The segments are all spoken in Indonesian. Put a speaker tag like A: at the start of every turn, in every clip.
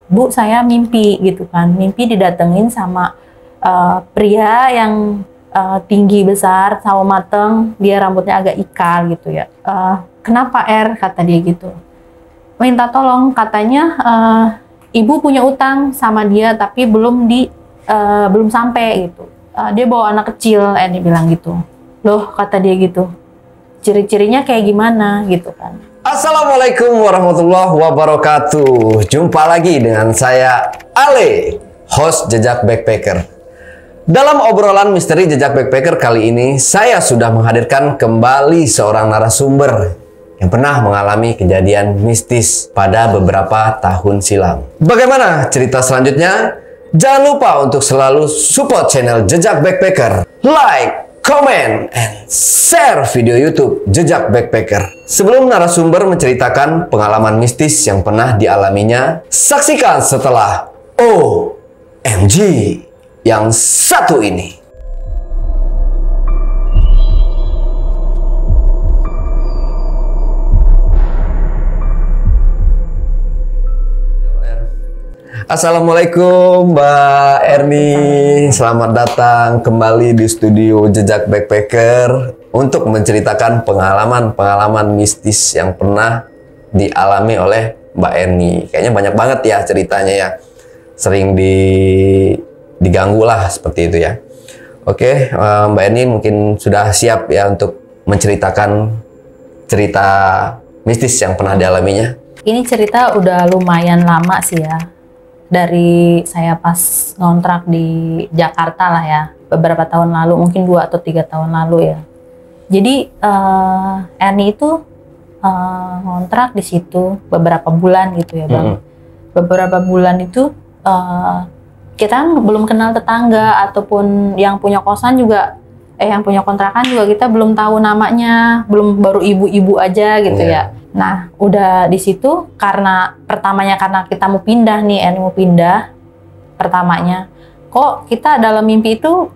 A: Bu saya mimpi gitu kan, mimpi didatengin sama pria yang tinggi besar, sawo mateng, dia rambutnya agak ikal gitu ya. Kenapa kata dia gitu. Minta tolong, katanya ibu punya utang sama dia tapi belum sampai gitu. Dia bawa anak kecil, Eni bilang gitu. Loh, kata dia gitu. Ciri-cirinya kayak gimana gitu kan.
B: Assalamualaikum warahmatullahi wabarakatuh. Jumpa lagi dengan saya Ale, host Jejak Backpacker. Dalam obrolan misteri Jejak Backpacker kali ini, saya sudah menghadirkan kembali seorang narasumber yang pernah mengalami kejadian mistis pada beberapa tahun silam. Bagaimana cerita selanjutnya? Jangan lupa untuk selalu support channel Jejak Backpacker. Like, comment, and share video YouTube Jejak Backpacker. Sebelum narasumber menceritakan pengalaman mistis yang pernah dialaminya, saksikan setelah OMG yang satu ini. Assalamualaikum Mbak Erni, selamat datang kembali di studio Jejak Backpacker untuk menceritakan pengalaman-pengalaman mistis yang pernah dialami oleh Mbak Erni. Kayaknya banyak banget ya ceritanya ya, sering diganggu lah seperti itu ya. Oke, Mbak Erni mungkin sudah siap ya untuk menceritakan cerita mistis yang pernah dialaminya.
A: Ini cerita udah lumayan lama sih ya. Dari saya pas ngontrak di Jakarta lah ya, beberapa tahun lalu, mungkin 2 atau 3 tahun lalu ya. Jadi Erni itu ngontrak di situ beberapa bulan gitu ya Bang. Beberapa bulan itu kita belum kenal tetangga ataupun yang punya kosan juga, yang punya kontrakan juga kita belum tahu namanya, baru ibu-ibu aja gitu ya. Nah, udah di situ karena kita mau pindah nih, Eni mau pindah pertamanya. Kok kita dalam mimpi itu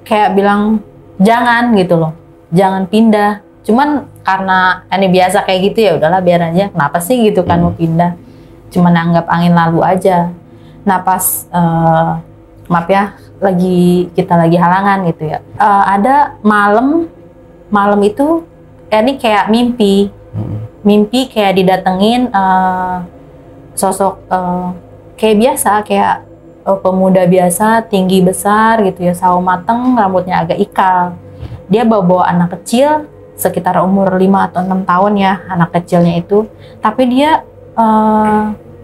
A: kayak bilang jangan gitu loh, jangan pindah. Cuman karena Eni biasa kayak gitu ya udahlah biar aja. Kenapa sih gitu kan mau pindah? Cuman anggap angin lalu aja. Nah pas maaf ya, kita lagi halangan gitu ya. Ada malam itu Eni kayak mimpi kayak didatengin sosok kayak biasa, kayak pemuda biasa, tinggi besar gitu ya, sawo mateng, rambutnya agak ikal. Dia bawa anak kecil sekitar umur 5 atau 6 tahun ya, anak kecilnya itu. Tapi dia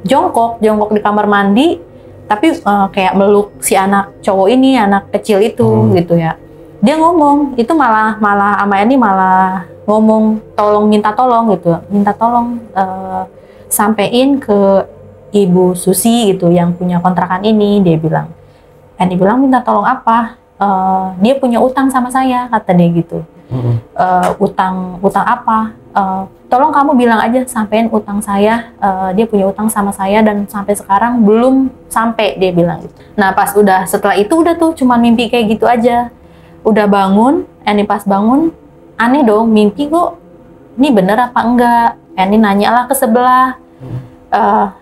A: jongkok di kamar mandi, tapi kayak meluk si anak cowok ini, anak kecil itu gitu ya. Dia ngomong, itu malah sama ini malah ngomong minta tolong gitu, sampein ke Ibu Susi gitu yang punya kontrakan ini. Dia bilang, minta tolong apa? Dia punya utang sama saya, kata dia gitu. Utang apa? Tolong kamu bilang aja, sampein utang saya. Dia punya utang sama saya dan sampai sekarang belum sampai, dia bilang gitu. Nah pas setelah itu udah tuh cuman mimpi kayak gitu aja. Udah bangun, Eni pas bangun, aneh dong, mimpi kok ini bener apa enggak? Eni nanya lah ke sebelah,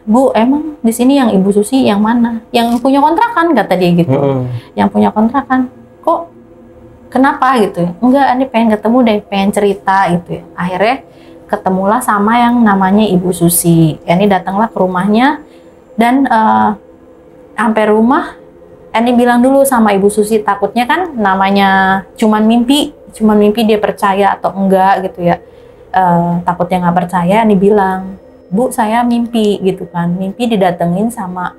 A: Bu, emang di sini yang Ibu Susi yang mana? Yang punya kontrakan, kata dia gitu. Yang punya kontrakan, kok kenapa gitu? Enggak, Eni pengen ketemu deh, pengen cerita gitu ya. Akhirnya ketemulah sama yang namanya Ibu Susi. Eni datanglah ke rumahnya dan sampai rumah Eni bilang dulu sama Ibu Susi, takutnya kan namanya cuman mimpi dia percaya atau enggak gitu ya. Takutnya nggak percaya, Eni bilang, Bu saya mimpi gitu kan, mimpi didatengin sama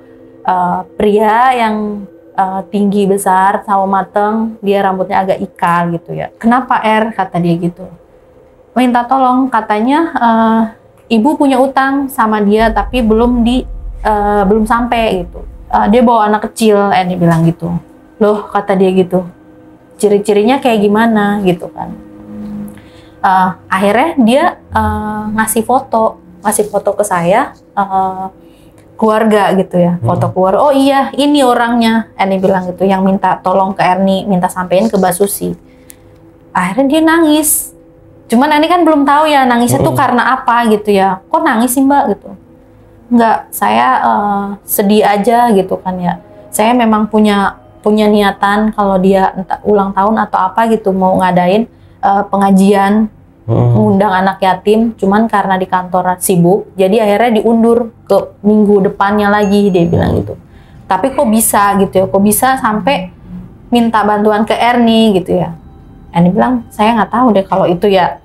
A: pria yang tinggi besar, sawo mateng, dia rambutnya agak ikal gitu ya. Kenapa kata dia gitu. Minta tolong, katanya ibu punya utang sama dia tapi belum sampai gitu. Dia bawa anak kecil, Eni bilang gitu. Loh, kata dia gitu. Ciri-cirinya kayak gimana gitu kan. Akhirnya dia ngasih foto ke saya, keluarga gitu ya, foto keluarga. Oh iya, ini orangnya, Eni bilang gitu, yang minta tolong ke Erni, minta sampein ke Mbak Susi. Akhirnya dia nangis. Cuman Eni kan belum tahu ya nangisnya tuh karena apa gitu ya. Kok nangis sih Mbak gitu. Enggak, saya sedih aja gitu kan ya. Saya memang punya niatan kalau dia entah ulang tahun atau apa gitu mau ngadain pengajian, ngundang anak yatim, cuman karena di kantor sibuk, jadi akhirnya diundur ke minggu depannya lagi, dia bilang gitu. Tapi kok bisa gitu ya, kok bisa sampai minta bantuan ke Ernie gitu ya. Ernie bilang, saya nggak tahu deh kalau itu ya.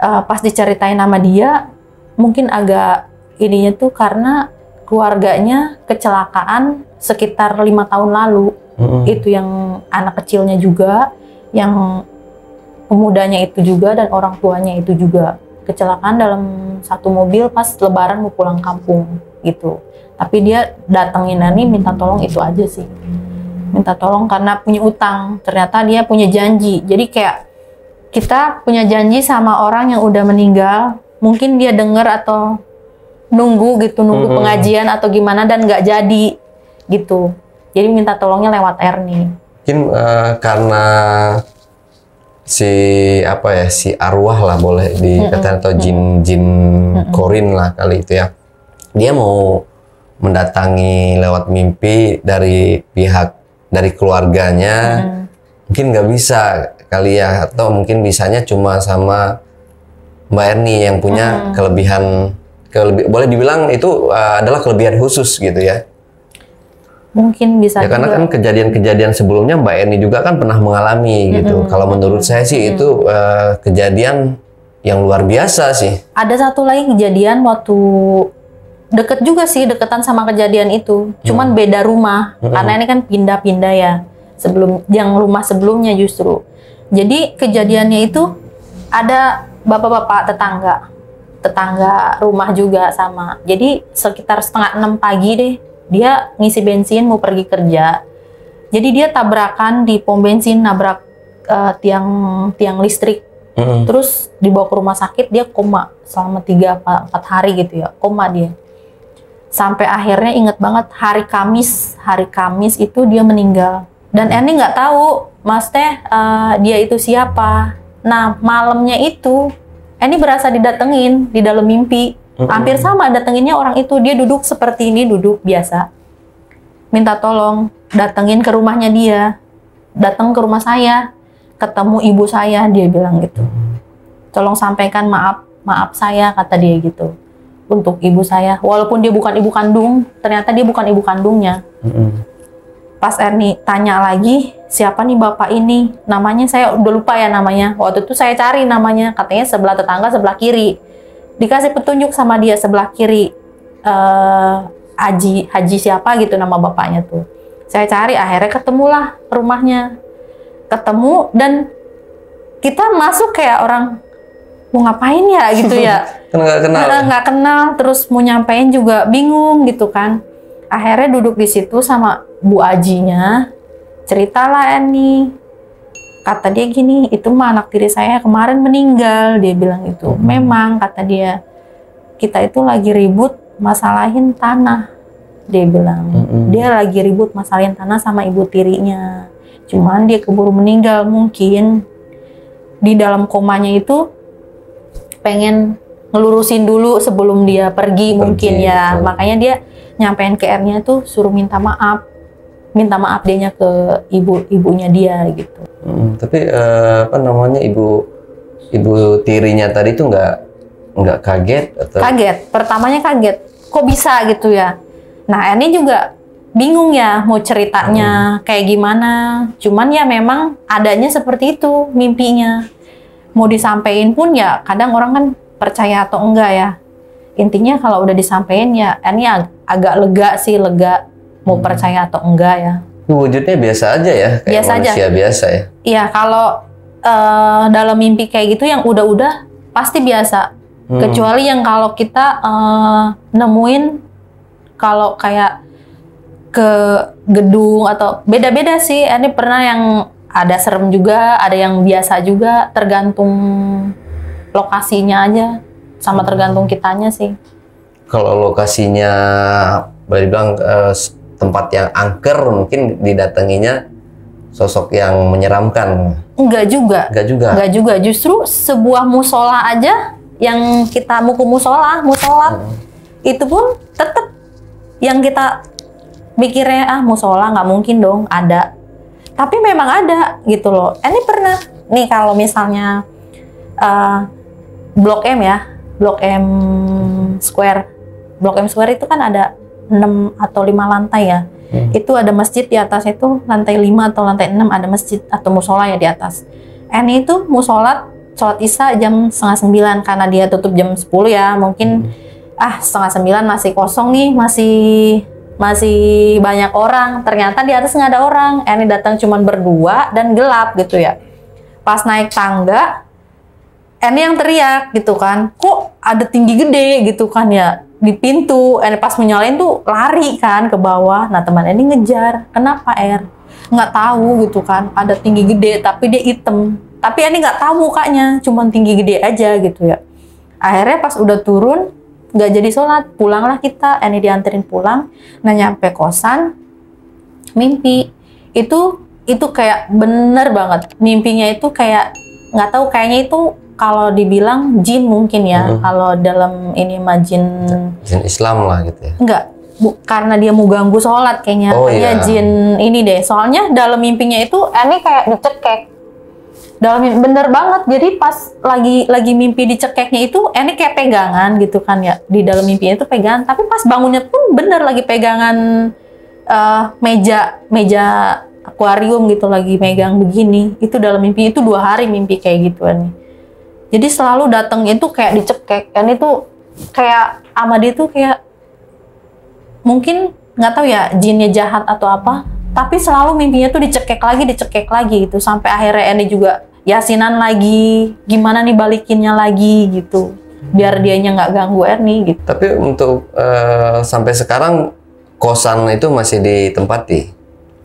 A: Pas diceritain nama dia, mungkin agak ininya tuh karena keluarganya kecelakaan sekitar 5 tahun lalu. Itu yang anak kecilnya juga, yang pemudanya itu juga, dan orang tuanya itu juga kecelakaan dalam satu mobil pas lebaran mau pulang kampung gitu. Tapi dia datengin Ernie minta tolong itu aja sih. Minta tolong karena punya utang. Ternyata dia punya janji. Jadi kayak kita punya janji sama orang yang udah meninggal, mungkin dia denger atau nunggu gitu, nunggu pengajian atau gimana dan nggak jadi gitu. Jadi minta tolongnya lewat Ernie.
B: Mungkin karena si arwah lah boleh dikatakan atau jin korin lah kali itu ya. Dia mau mendatangi lewat mimpi dari keluarganya. Mungkin nggak bisa kali ya, atau mungkin bisanya cuma sama Mbak Ernie yang punya kelebihan boleh dibilang itu adalah kelebihan khusus gitu ya.
A: Mungkin bisa
B: ya, karena
A: juga.
B: Kan kejadian-kejadian sebelumnya Mbak Ernie juga kan pernah mengalami gitu. Kalau menurut saya sih itu kejadian yang luar biasa sih.
A: Ada satu lagi kejadian waktu deket juga sih, deketan sama kejadian itu. Cuman beda rumah, karena ini kan pindah-pindah ya. Yang rumah sebelumnya justru. Jadi kejadiannya itu ada bapak-bapak tetangga rumah juga sama. Jadi sekitar 5:30 pagi deh, dia ngisi bensin mau pergi kerja. Jadi dia tabrakan di pom bensin, nabrak tiang listrik. Terus dibawa ke rumah sakit, dia koma selama 3-4 hari gitu ya, koma dia. Sampai akhirnya inget banget hari Kamis itu dia meninggal. Dan Ernie nggak tahu, Mas Teh, dia itu siapa. Nah malamnya itu Ernie berasa didatengin di dalam mimpi. Hampir sama datenginnya orang itu. Dia duduk seperti ini, duduk biasa. Minta tolong, datengin ke rumahnya dia. Datang ke rumah saya, ketemu ibu saya, dia bilang gitu. Tolong sampaikan maaf saya, kata dia gitu. Untuk ibu saya. Walaupun dia bukan ibu kandung, ternyata dia bukan ibu kandungnya. Pas Ernie tanya lagi, siapa nih bapak ini? Namanya saya udah lupa ya namanya. Waktu itu saya cari namanya, katanya sebelah tetangga sebelah kiri. Dikasih petunjuk sama dia sebelah kiri. Haji siapa gitu nama bapaknya tuh. Saya cari, akhirnya ketemulah rumahnya. Ketemu dan kita masuk kayak orang mau ngapain ya gitu ya. Nggak kenal, terus mau nyampein juga bingung gitu kan. Akhirnya duduk di situ sama Bu Ajinya, ceritalah Ernie. Kata dia gini, itu mah anak tiri saya kemarin meninggal, dia bilang itu. Memang kata dia, kita itu lagi ribut masalahin tanah, dia bilang. Dia lagi ribut masalahin tanah sama ibu tirinya. Cuman dia keburu meninggal, mungkin di dalam komanya itu pengen ngelurusin dulu sebelum dia pergi mungkin ya. Betul. Makanya dia nyampein ke Ernie tuh suruh minta maaf dianya ke ibunya dia gitu.
B: Tapi ibu tirinya tadi tuh nggak kaget atau?
A: Kaget, pertamanya kaget. Kok bisa gitu ya? Nah Ernie juga bingung ya mau ceritanya kayak gimana. Cuman ya memang adanya seperti itu mimpinya. Mau disampaikan pun ya kadang orang kan percaya atau enggak ya. Intinya kalau udah disampaikan ya Ernie agak lega mau percaya atau enggak ya.
B: Wujudnya biasa aja ya, kayak
A: biasa
B: manusia
A: aja.
B: Biasa ya.
A: Iya, kalau dalam mimpi kayak gitu yang udah pasti biasa. Kecuali yang kalau kita nemuin kalau kayak ke gedung atau beda-beda sih. Ini pernah yang ada serem juga, ada yang biasa juga, tergantung lokasinya aja sama tergantung kitanya sih.
B: Kalau lokasinya boleh dibilang tempat yang angker, mungkin didatanginya sosok yang menyeramkan.
A: Enggak juga. Justru sebuah musola aja yang kita musolat itu pun tetap yang kita mikirnya musola nggak mungkin dong ada, tapi memang ada gitu loh. Ini pernah nih kalau misalnya Blok M ya, Blok M Square itu kan ada 6 atau 5 lantai ya. Itu ada masjid di atas, itu lantai 5 atau lantai 6 ada masjid atau musola ya di atas. Ini itu sholat isya jam 8:30 karena dia tutup jam 10 ya. Mungkin 8:30 masih kosong nih, masih banyak orang. Ternyata di atas nggak ada orang. Ini datang cuman berdua dan gelap gitu ya. Pas naik tangga, ini yang teriak gitu kan, kok ada tinggi gede gitu kan ya di pintu. Ini pas menyalain tuh lari kan ke bawah. Nah teman ini ngejar, kenapa nggak tahu gitu kan, ada tinggi gede tapi dia hitam. Tapi ini nggak tahu mukanya, cuman tinggi gede aja gitu ya. Akhirnya pas udah turun nggak jadi sholat, pulanglah kita. Ini dianterin pulang. Nah nyampe kosan, mimpi itu kayak bener banget. Mimpinya itu kayak nggak tahu, kayaknya itu kalau dibilang jin mungkin ya. Kalau dalam ini mah jin
B: Islam lah gitu ya.
A: Enggak, karena dia mau ganggu sholat kayaknya. Kayaknya jin ini deh. Soalnya dalam mimpinya itu ini kayak dicekek. Bener banget. Jadi pas lagi mimpi dicekeknya itu ini kayak pegangan gitu kan ya. Di dalam mimpinya itu pegangan. Tapi pas bangunnya pun bener lagi pegangan meja akuarium gitu, lagi megang begini. Itu dalam mimpi itu 2 hari mimpi kayak gituan. Jadi selalu datang itu kayak dicekek. Dan itu kayak sama dia tuh kayak mungkin nggak tahu ya jinnya jahat atau apa. Tapi selalu mimpinya tuh dicekek lagi gitu. Sampai akhirnya Eni juga yasinan lagi. Gimana nih balikinnya lagi gitu. Biar dianya nggak ganggu Erni gitu.
B: Tapi untuk sampai sekarang kosan itu masih ditempati?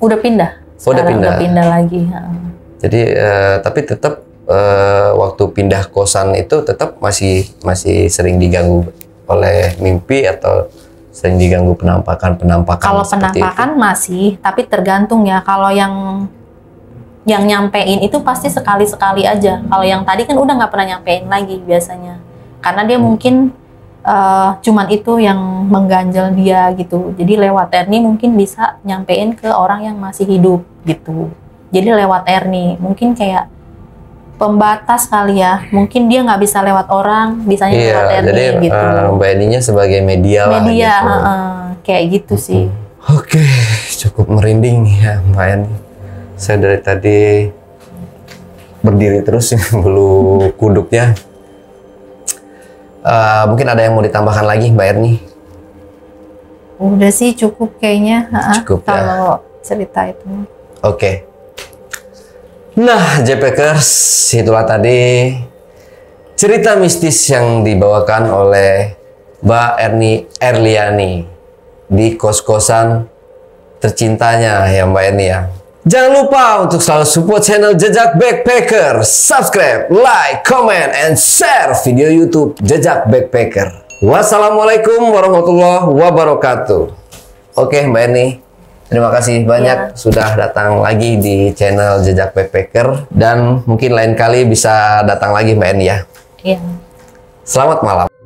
A: Udah pindah. Sekarang udah pindah lagi.
B: Jadi tapi tetap waktu pindah kosan itu tetap masih sering diganggu oleh mimpi atau sering diganggu penampakan.
A: Kalau penampakan masih, tapi tergantung ya. Kalau yang nyampein itu pasti sekali-sekali aja. Kalau yang tadi kan udah nggak pernah nyampein lagi biasanya. Karena dia mungkin cuman itu yang mengganjal dia gitu. Jadi lewat Erni mungkin bisa nyampein ke orang yang masih hidup gitu. Jadi lewat Erni mungkin kayak pembatas kali ya. Mungkin dia nggak bisa lewat orang, bisanya lewat Erni
B: jadi,
A: gitu.
B: Mbak Eninya sebagai media lah gitu.
A: Kayak gitu sih.
B: Oke, cukup merinding ya Mbak Eni. Saya dari tadi berdiri terus bulu kuduknya. Mungkin ada yang mau ditambahkan lagi Mbak Erni?
A: Udah sih cukup kayaknya.
B: Cukup
A: kalau cerita itu.
B: Oke. Nah, JPkers, itulah tadi cerita mistis yang dibawakan oleh Mbak Erni Erliani di kos-kosan tercintanya ya Mbak Erni ya. Jangan lupa untuk selalu support channel Jejak Backpacker, subscribe, like, comment, and share video YouTube Jejak Backpacker. Wassalamualaikum warahmatullahi wabarakatuh. Oke Mbak Eni, terima kasih banyak sudah datang lagi di channel Jejak Backpacker. Dan mungkin lain kali bisa datang lagi Mbak Eni ya.
A: Iya.
B: Selamat malam.